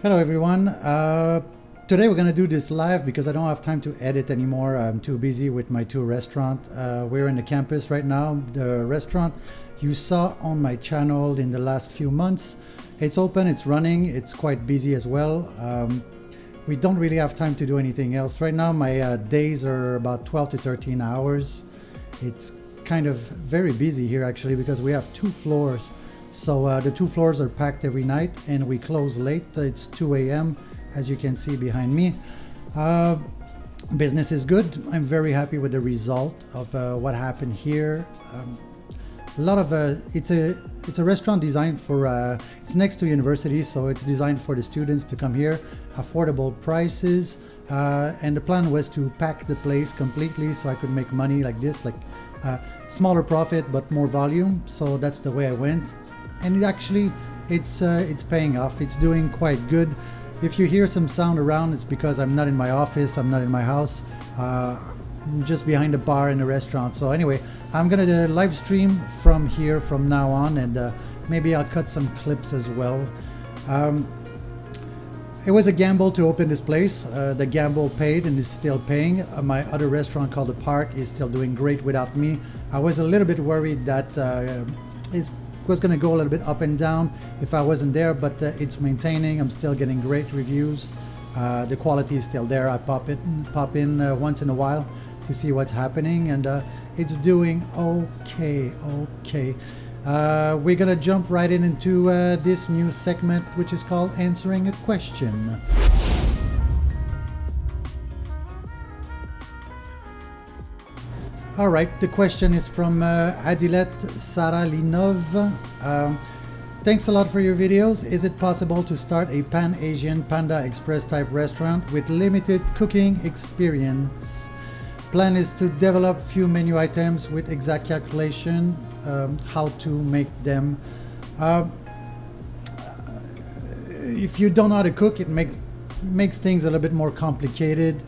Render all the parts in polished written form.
Hello everyone. Today we're gonna do this live because I don't have time to edit anymore. I'm too busy with my two restaurants. We're in the campus right now. The restaurant you saw on my channel in the last few months, it's open, it's running, it's quite busy as well. We don't really have time to do anything else. Right now my days are about 12 to 13 hours. It's kind of very busy here actually because we have two floors. So the two floors are packed every night and we close late. It's 2 a.m. as you can see behind me. Business is good. I'm very happy with the result of what happened here. A lot of it's a restaurant designed for it's next to university, so it's designed for the students to come here, affordable prices, and the plan was to pack the place completely so I could make money like this, like smaller profit but more volume. So that's the way I went, and it's paying off. It's doing quite good. If you hear some sound around, it's because I'm not in my office, I'm not in my house. I'm just behind the bar in the restaurant. So anyway, I'm gonna live stream from here from now on, and maybe I'll cut some clips as well. It was a gamble to open this place. The gamble paid and is still paying. My other restaurant called The Park is still doing great without me. I was a little bit worried that it was going to go a little bit up and down if I wasn't there, but it's maintaining. I'm still getting great reviews. The quality is still there. I pop in once in a while to see what's happening, and it's doing okay. We're gonna jump right into this new segment, which is called Answering a Question. All right, the question is from Adilet Saralinov. Thanks a lot for your videos. Is it possible to start a Pan-Asian Panda Express type restaurant with limited cooking experience? Plan is to develop few menu items with exact calculation, how to make them. If you don't know how to cook, it makes things a little bit more complicated.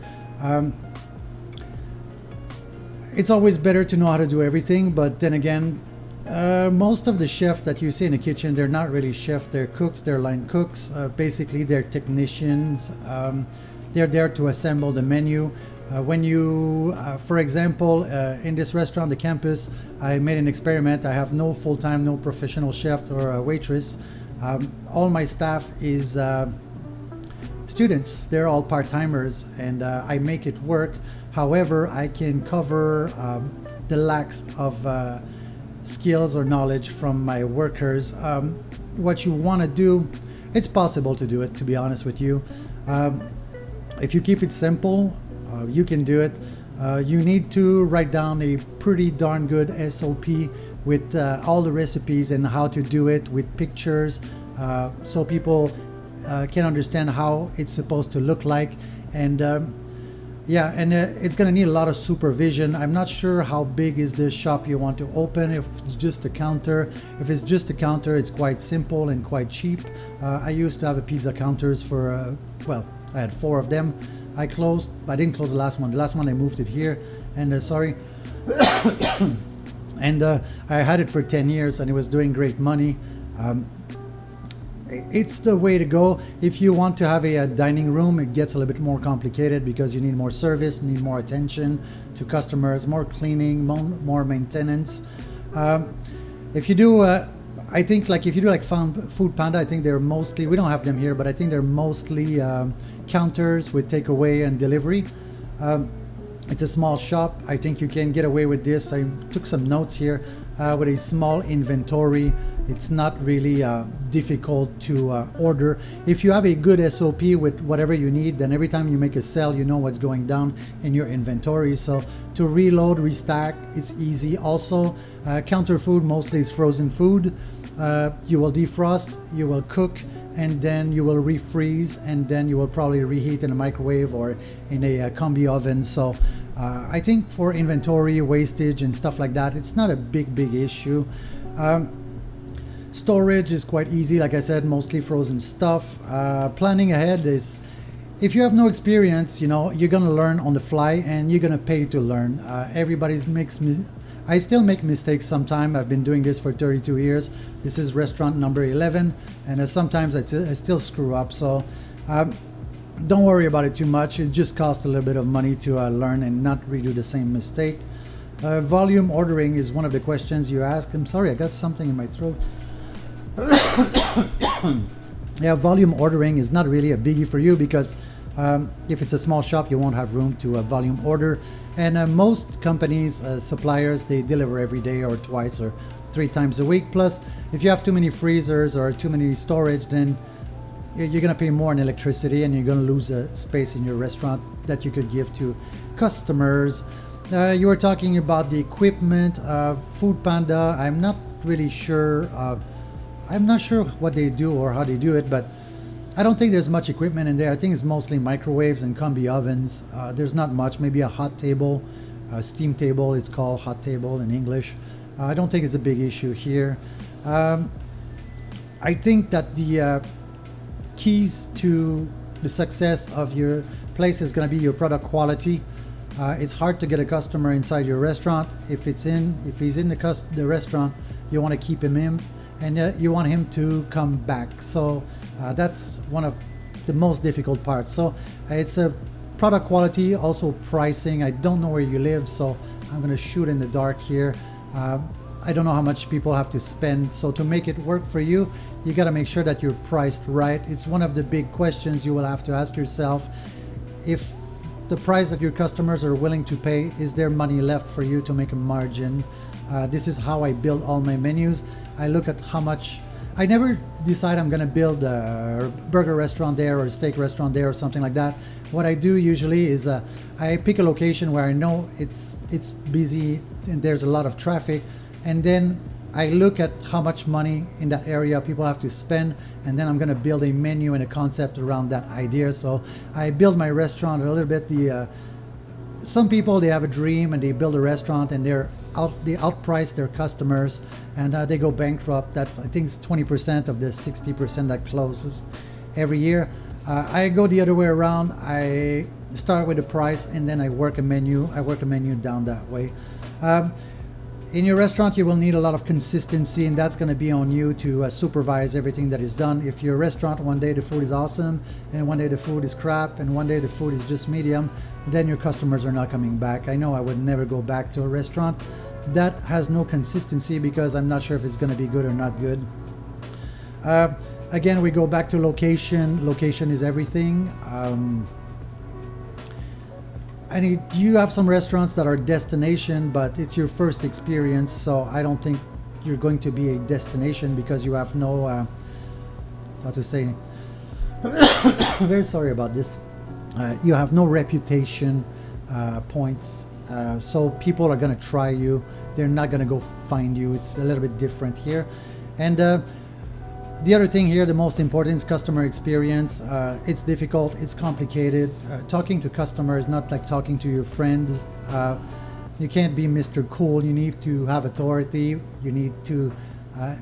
It's always better to know how to do everything, but then again, most of the chefs that you see in the kitchen, they're not really chefs, they're cooks, they're line cooks. Basically, they're technicians. They're there to assemble the menu. When you, for example, in this restaurant, the campus, I made an experiment. I have no full-time, no professional chef or waitress. All my staff is students. They're all part-timers, and I make it work. However, I can cover the lacks of skills or knowledge from my workers. What you want to do, it's possible to do it, to be honest with you. If you keep it simple, you can do it. You need to write down a pretty darn good SOP with all the recipes and how to do it with pictures, so people can understand how it's supposed to look like. And yeah, and it's going to need a lot of supervision. I'm not sure how big is the shop you want to open. If it's just a counter, if it's just a counter, it's quite simple and quite cheap. I used to have a pizza counters for well, I had 4 of them. I didn't close the last one. The last one I moved it here, and sorry. And I had it for 10 years and it was doing great money. It's the way to go. If you want to have a dining room, it gets a little bit more complicated because you need more service, need more attention to customers, more cleaning, more maintenance. If you do, I think like if you do like Food Panda, I think they're mostly, we don't have them here, but I think they're mostly counters with takeaway and delivery. It's a small shop. I think you can get away with this. I took some notes here. With a small inventory, it's not really difficult to order. If you have a good SOP with whatever you need, then every time you make a sale, you know what's going down in your inventory. So to reload, restack, it's easy. Also, counter food mostly is frozen food. You will defrost, you will cook, and then you will refreeze, and then you will probably reheat in a microwave or in a combi oven. So I think for inventory, wastage, and stuff like that, it's not a big issue. Storage is quite easy. Like I said, mostly frozen stuff. Planning ahead is, if you have no experience, you know, you're gonna learn on the fly, and you're gonna pay to learn. Everybody's makes I still make mistakes sometimes. I've been doing this for 32 years. This is restaurant number 11, and sometimes I still screw up. So don't worry about it too much. It just costs a little bit of money to learn and not redo the same mistake. Volume ordering is one of the questions you ask. I'm sorry, I got something in my throat. Yeah, volume ordering is not really a biggie for you because if it's a small shop, you won't have room to volume order. And most companies, suppliers, they deliver every day or twice or 3 times a week. Plus, if you have too many freezers or too many storage, then you're going to pay more in electricity and you're going to lose space in your restaurant that you could give to customers. You were talking about the equipment, Food Panda. I'm not really sure. I'm not sure what they do or how they do it, but I don't think there's much equipment in there. I think it's mostly microwaves and combi ovens. There's not much. Maybe a hot table, a steam table. It's called hot table in English. I don't think it's a big issue here. I think that the keys to the success of your place is going to be your product quality. It's hard to get a customer inside your restaurant. If he's in the restaurant, you want to keep him in, and you want him to come back. So that's one of the most difficult parts. So it's a product quality, also pricing. I don't know where you live, so I'm going to shoot in the dark here. I don't know how much people have to spend. So to make it work for you, you got to make sure that you're priced right. It's one of the big questions you will have to ask yourself. If the price that your customers are willing to pay, is there money left for you to make a margin? This is how I build all my menus. I look at how much. I never decide I'm going to build a burger restaurant there or a steak restaurant there or something like that. What I do usually is I pick a location where I know it's busy and there's a lot of traffic, and then I look at how much money in that area people have to spend, and then I'm going to build a menu and a concept around that idea. So I build my restaurant a little bit. Some people, they have a dream and they build a restaurant and they outprice their customers and they go bankrupt. That's, I think, it's 20% of the 60% that closes every year. I go the other way around. I start with the price and then I work a menu. Down that way. In your restaurant, you will need a lot of consistency, and that's going to be on you to supervise everything that is done. If your restaurant, one day the food is awesome, and one day the food is crap, and one day the food is just medium, then your customers are not coming back. I know I would never go back to a restaurant that has no consistency because I'm not sure if it's going to be good or not good. Again, we go back to location. Location is everything. You have some restaurants that are destination, but it's your first experience, so I don't think you're going to be a destination because you have no, how to say, very sorry about this. You have no reputation points, so people are going to try you. They're not going to go find you. It's a little bit different here. And the other thing here, the most important, is customer experience. It's difficult, it's complicated. Talking to customers is not like talking to your friends. You can't be Mr. Cool. You need to have authority. You need to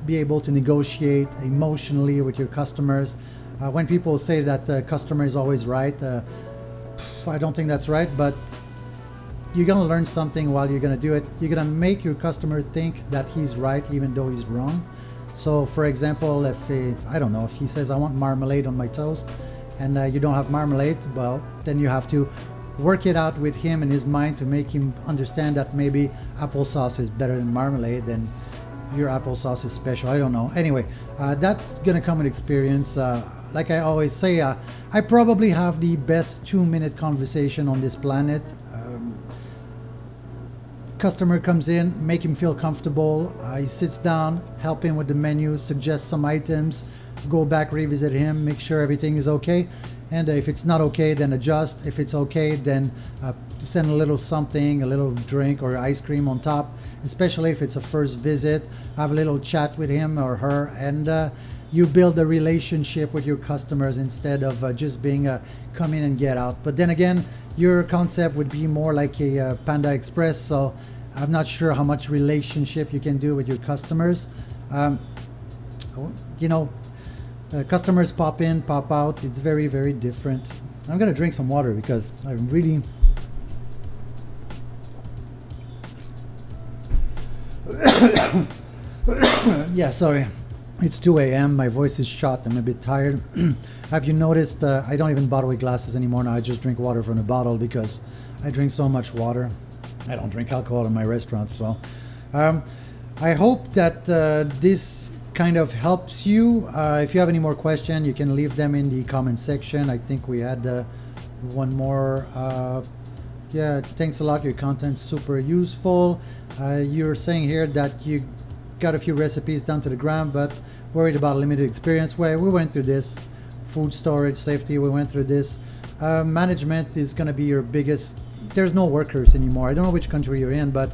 be able to negotiate emotionally with your customers. When people say that the customer is always right, I don't think that's right, but you're going to learn something while you're going to do it. You're going to make your customer think that he's right even though he's wrong. So, for example, if he says, I want marmalade on my toast, and you don't have marmalade, well, then you have to work it out with him in his mind to make him understand that maybe applesauce is better than marmalade, and your applesauce is special. I don't know. Anyway, that's going to come with experience. Like I always say, I probably have the best 2-minute conversation on this planet. Customer comes in, make him feel comfortable. He sits down, help him with the menu, suggest some items, go back, revisit him, make sure everything is okay. And if it's not okay, then adjust. If it's okay, then send a little something, a little drink or ice cream on top, especially if it's a first visit. Have a little chat with him or her, and you build a relationship with your customers instead of just being a come in and get out. But then again, your concept would be more like a Panda Express, so I'm not sure how much relationship you can do with your customers. Customers pop in, pop out. It's very, very different. I'm gonna drink some water because I'm really Yeah, sorry. It's 2 a.m. My voice is shot. I'm a bit tired. Have you noticed I don't even bottle with glasses anymore now. I just drink water from a bottle because I drink so much water. I don't drink alcohol in my restaurants. So I hope that this kind of helps you. If you have any more questions, you can leave them in the comment section. I think we had one more. Yeah, thanks a lot. Your content's super useful. You're saying here that you got a few recipes down to the ground, but worried about limited experience. Well, we went through this. Food storage, safety, we went through this. Management is going to be your biggest. There's no workers anymore. I don't know which country you're in, but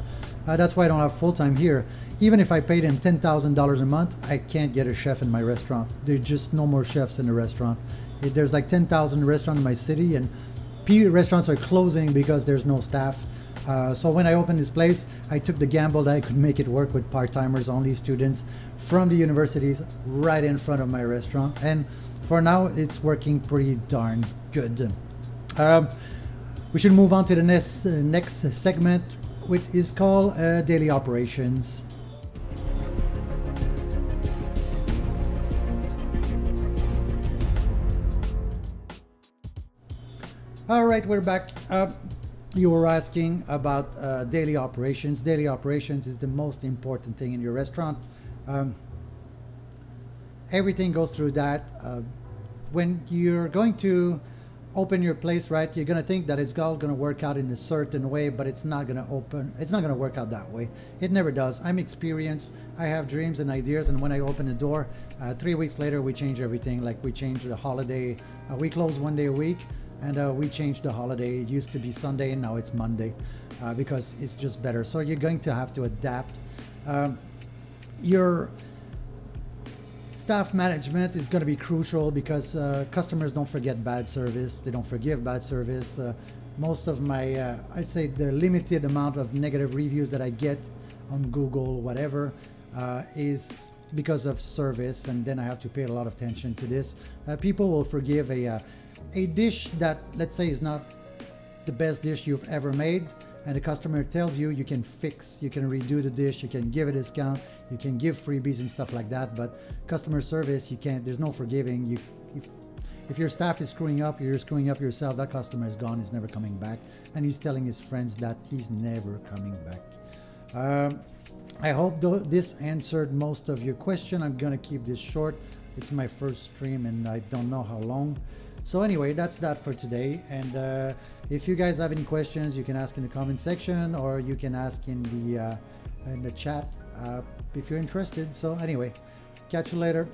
that's why I don't have full-time here. Even if I paid him $10,000 a month, I can't get a chef in my restaurant. There's just no more chefs in the restaurant. There's like 10,000 restaurants in my city, and restaurants are closing because there's no staff. So when I opened this place, I took the gamble that I could make it work with part-timers, only students from the universities right in front of my restaurant. And for now, it's working pretty darn good. We should move on to the next segment, which is called Daily Operations. All right, we're back. You were asking about daily operations. Daily operations is the most important thing in your restaurant. Everything goes through that. When you're going to open your place, right, you're going to think that it's all going to work out in a certain way, but it's not going to work out that way. It never does. I'm experienced. I have dreams and ideas, and when I open the door, 3 weeks later, we change everything. Like we change the holiday. We close 1 day a week. And we changed the holiday. It used to be Sunday, and now it's Monday because it's just better. So you're going to have to adapt. Your staff management is going to be crucial because customers don't forget bad service. They don't forgive bad service. Most of my, I'd say the limited amount of negative reviews that I get on Google, whatever, is because of service. And then I have to pay a lot of attention to this. People will forgive a dish that, let's say, is not the best dish you've ever made, and the customer tells you can fix, you can redo the dish, you can give a discount, you can give freebies and stuff like that. But customer service, you can't. There's no forgiving. If your staff is screwing up, you're screwing up yourself. That customer is gone. He's never coming back, and he's telling his friends that he's never coming back. I hope this answered most of your question. I'm gonna keep this short. It's my first stream, and I don't know how long. So anyway, that's that for today. And if you guys have any questions, you can ask in the comment section, or you can ask in the chat if you're interested. So anyway, catch you later.